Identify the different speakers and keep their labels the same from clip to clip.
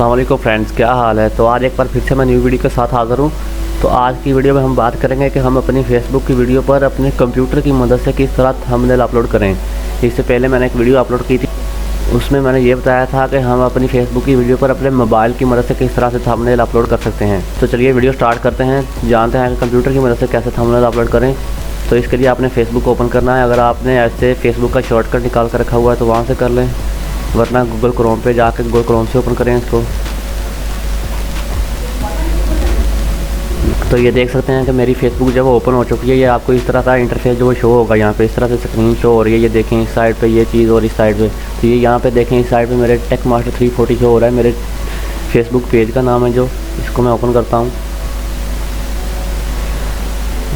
Speaker 1: अस्सलाम वालेकुम फ्रेंड्स, क्या हाल है। तो आज एक बार फिर से मैं न्यू वीडियो के साथ हाज़िर हूँ। तो आज की वीडियो में हम बात करेंगे कि हम अपनी फेसबुक की वीडियो पर अपने कंप्यूटर की मदद से किस तरह थंबनेल अपलोड करें। इससे पहले मैंने एक वीडियो अपलोड की थी, उसमें मैंने ये बताया था कि हम अपनी फेसबुक की वीडियो पर अपने मोबाइल की मदद से किस तरह से थंबनेल अपलोड कर सकते हैं। तो चलिए वीडियो स्टार्ट करते हैं, जानते हैं कि कंप्यूटर की मदद से कैसे थंबनेल अपलोड करें। तो इसके लिए आपने फेसबुक ओपन करना है। अगर आपने ऐसे फेसबुक का शॉर्टकट निकाल कर रखा हुआ है तो वहाँ से कर लें, वरना गूगल क्रोम पे जाकर गूगल क्रोम से ओपन करें इसको। तो ये देख सकते हैं कि मेरी फेसबुक जब ओपन हो चुकी है, ये आपको इस तरह का इंटरफेस जो शो होगा, यहाँ पे इस तरह से स्क्रीन शो हो रही है। ये देखें इस साइड पे ये चीज़ और इस साइड पे, तो ये यहाँ पे देखें इस साइड पे मेरे टेक मास्टर 340 शो हो रहा है। मेरे फेसबुक पेज का नाम है जो, इसको मैं ओपन करता हूँ।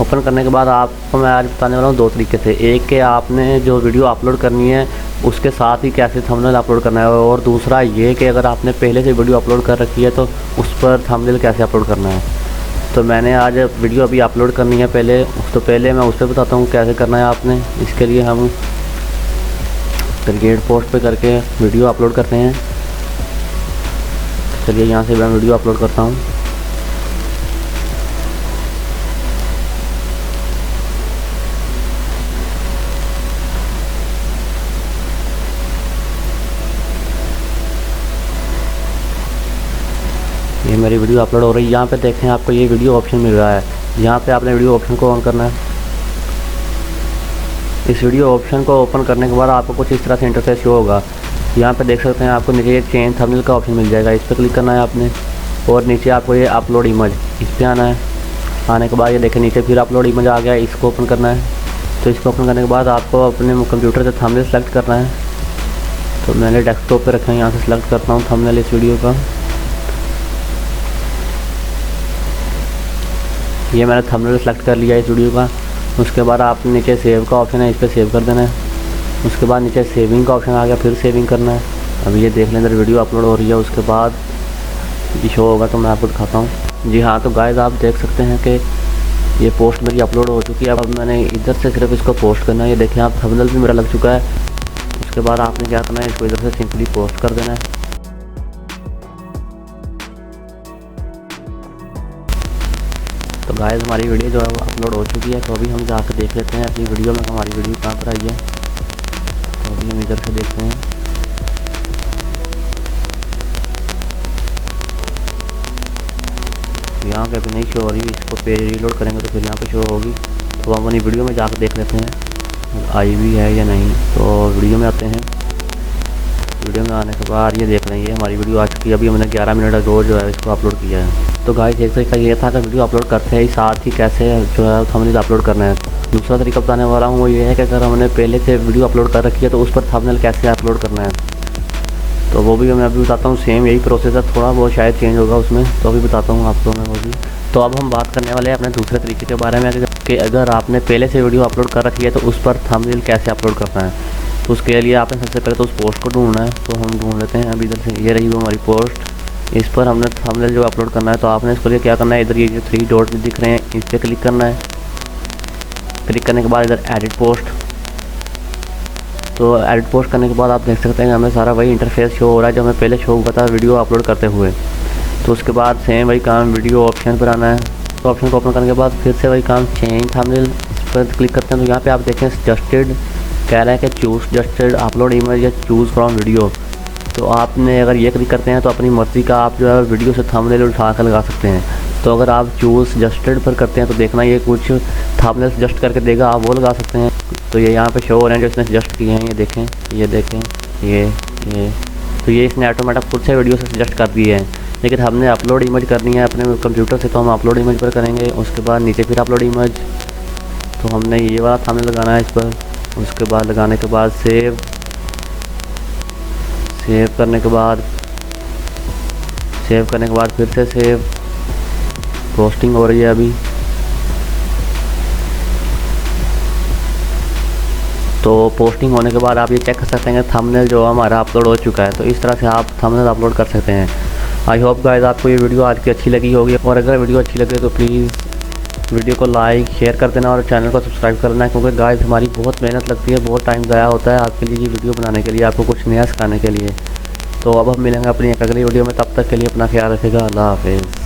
Speaker 1: ओपन करने के बाद आपको मैं आज बताने वाला हूँ दो तरीके से। एक के आपने जो वीडियो अपलोड करनी है उसके साथ ही कैसे थंबनेल अपलोड करना है, और दूसरा ये कि अगर आपने पहले से वीडियो अपलोड कर रखी है तो उस पर थंबनेल कैसे अपलोड करना है। तो मैंने आज वीडियो अभी अपलोड करनी है पहले मैं उस पर बताता हूँ कैसे करना है आपने। इसके लिए हम क्रिएट पोस्ट पे करके वीडियो अपलोड करते हैं। चलिए यहाँ से मैं वीडियो अपलोड करता हूँ। ये मेरी वीडियो अपलोड हो रही है। यहाँ पे देखें आपको ये वीडियो ऑप्शन मिल रहा है, यहाँ पे आपने वीडियो ऑप्शन को ऑन करना है। इस वीडियो ऑप्शन को ओपन करने के बाद आपको कुछ इस तरह से इंटरफेस शो होगा। यहाँ पे देख सकते हैं आपको नीचे एक चेंज थंबनेल का ऑप्शन मिल जाएगा, इस पर क्लिक करना है आपने। और नीचे आपको ये अपलोड इमेज, इस पर आना है। आने के बाद ये देखें नीचे फिर अपलोड इमेज आ गया, इसको ओपन करना है। तो इसको ओपन करने के बाद आपको अपने कंप्यूटर से थंबनेल सेलेक्ट करना है। तो मैंने डेस्कटॉप पर रखा है, यहाँ से सेलेक्ट करता हूँ थंबनेल इस वीडियो का। ये मैंने थंबनेल सेलेक्ट कर लिया इस वीडियो का। उसके बाद आप नीचे सेव का ऑप्शन है, इस पर सेव कर देना है। उसके बाद नीचे सेविंग का ऑप्शन आ गया, फिर सेविंग करना है। अभी ये देख लें इधर वीडियो अपलोड हो रही है, उसके बाद ये शो होगा तो मैं आपको दिखाता हूँ। जी हाँ, तो गाइस आप देख सकते हैं कि ये पोस्ट मेरी अपलोड हो चुकी है। अब मैंने इधर से सिर्फ इसको पोस्ट करना है। ये देखें आप थंबनेल भी मेरा लग चुका है। उसके बाद आपने क्या करना है, इसको इधर से सिंपली पोस्ट कर देना है। तो गाइस हमारी वीडियो जो है वो अपलोड हो चुकी है। तो अभी हम जाकर देख लेते हैं अपनी वीडियो में हमारी वीडियो कहाँ पर आई है। तो अभी हम इधर से देखते हैं। यहाँ पे अभी नहीं शो हो रही, इसको पेज रीलोड करेंगे तो फिर यहाँ पे शो होगी। तो हम अपनी वीडियो में जाकर देख लेते हैं आई भी है या नहीं। तो वीडियो में आते हैं। वीडियो में आने के बाद ये देख लेंगे हमारी वीडियो आ चुकी है। अभी हमने 11 मिनट अगो जो है इसको अपलोड किया है। तो गाइस एक तरीका ये था कि वीडियो अपलोड करते ही साथ ही कैसे जो है थंबनेल अपलोड करना है। दूसरा तरीका बताने वाला हूँ वो ये है कि अगर हमने पहले से वीडियो अपलोड कर रखी है तो उस पर थंबनेल कैसे अपलोड करना है। तो वो भी मैं अभी बताता हूँ। सेम यही प्रोसेस है, थोड़ा बहुत शायद चेंज होगा उसमें, तो अभी बताता हूँ आपको मैं वो भी। तो अब हम बात करने वाले हैं अपने दूसरे तरीके के बारे में कि अगर आपने पहले से वीडियो अपलोड कर रखी है तो उस पर थंबनेल कैसे अपलोड करना है। तो उसके लिए आपने सबसे पहले तो उस पोस्ट को ढूंढना है। तो हम ढूंढ लेते हैं। अभी इधर से ये रही वो हमारी पोस्ट, इस पर हमने थंबनेल जो अपलोड करना है। तो आपने इसके लिए क्या करना है, इधर ये जो 3 डॉट दिख रहे हैं इस पर क्लिक करना है। क्लिक करने के बाद इधर एडिट पोस्ट। तो एडिट पोस्ट करने के बाद आप देख सकते हैं हमें सारा वही इंटरफेस शो हो रहा है जो हमें पहले शो हुआ था वीडियो अपलोड करते हुए। तो उसके बाद सेम वही काम वीडियो ऑप्शन पर आना है। तो ऑप्शन को ओपन करने के बाद फिर से वही काम चेंज थंबनेल, इस पर क्लिक करते हैं। तो यहाँ पे आप देखें सजेस्टेड कह रहा है कि चूज़ सजेस्टेड अपलोड इमेज या चूज़ फ्रॉम वीडियो। तो आपने अगर ये क्लिक करते हैं तो अपनी मर्ज़ी का आप जो है वीडियो से थंबनेल उठा कर लगा सकते हैं। तो अगर आप चूज़ सजेस्टेड पर करते हैं तो देखना ये कुछ थंबनेल सजेस्ट करके देगा, आप वो लगा सकते हैं। तो ये यहाँ पे शो हो रहे हैं जो इसने सजेस्ट किए हैं, ये देखें ये। तो ये इसने ऑटोमेटिक खुद से वीडियो से सजेस्ट कर दिए हैं। लेकिन हमने अपलोड इमेज करनी है अपने कंप्यूटर से, तो हम अपलोड इमेज पर करेंगे। उसके बाद नीचे फिर अपलोड इमेज, तो हमने ये वाला थंबनेल लगाना है इस पर। उसके बाद लगाने के बाद सेव करने के बाद फिर से सेव। पोस्टिंग हो रही है अभी। तो पोस्टिंग होने के बाद आप ये चेक कर सकते हैं कि थंबनेल जो हमारा अपलोड हो चुका है। तो इस तरह से आप थंबनेल अपलोड कर सकते हैं। आई होप गाइस आपको ये वीडियो आज की अच्छी लगी होगी, और अगर वीडियो अच्छी लगे तो प्लीज़ वीडियो को लाइक शेयर कर देना और चैनल को सब्सक्राइब करना है, क्योंकि गाइस हमारी बहुत मेहनत लगती है, बहुत टाइम ज़ाया होता है आपके लिए ये वीडियो बनाने के लिए, आपको कुछ नया सिखाने के लिए। तो अब हम मिलेंगे अपनी एक अगली वीडियो में, तब तक के लिए अपना ख्याल रखिएगा। अल्लाह हाफिज़।